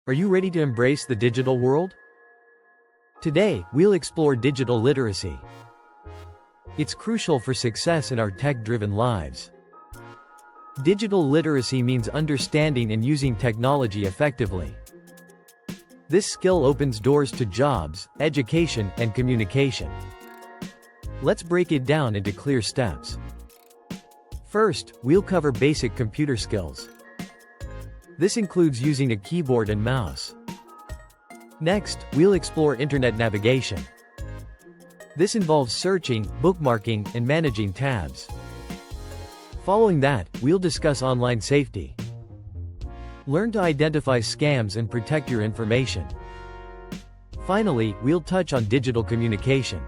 Are you ready to embrace the digital world? Today, we'll explore digital literacy. It's crucial for success in our tech-driven lives. Digital literacy means understanding and using technology effectively. This skill opens doors to jobs, education, and communication. Let's break it down into clear steps. First, we'll cover basic computer skills. This includes using a keyboard and mouse. Next, we'll explore internet navigation. This involves searching, bookmarking, and managing tabs. Following that, we'll discuss online safety. Learn to identify scams and protect your information. Finally, we'll touch on digital communication.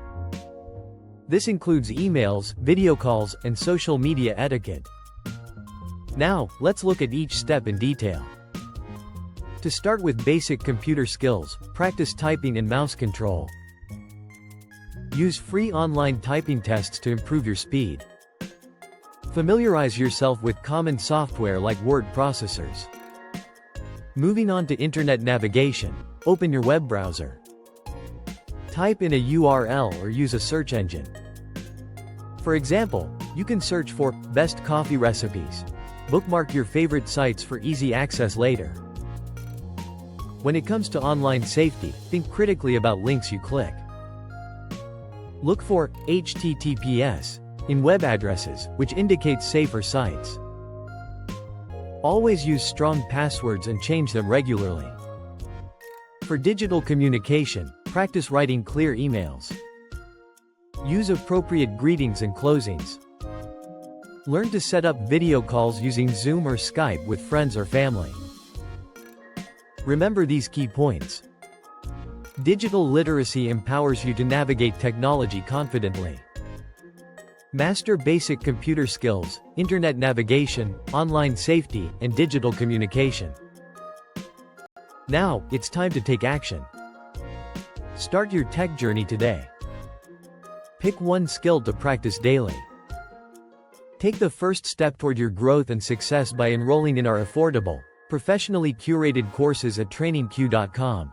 This includes emails, video calls, and social media etiquette. Now, let's look at each step in detail. To start with basic computer skills, practice typing and mouse control. Use free online typing tests to improve your speed. Familiarize yourself with common software like word processors. Moving on to internet navigation, open your web browser. Type in a URL or use a search engine. For example, you can search for best coffee recipes. Bookmark your favorite sites for easy access later. When it comes to online safety, think critically about links you click. Look for HTTPS in web addresses, which indicates safer sites. Always use strong passwords and change them regularly. For digital communication, practice writing clear emails. Use appropriate greetings and closings. Learn to set up video calls using Zoom or Skype with friends or family. Remember these key points. Digital literacy empowers you to navigate technology confidently. Master basic computer skills, internet navigation, online safety, and digital communication. Now, it's time to take action. Start your tech journey today. Pick one skill to practice daily. Take the first step toward your growth and success by enrolling in our affordable, professionally curated courses at trainingq.com.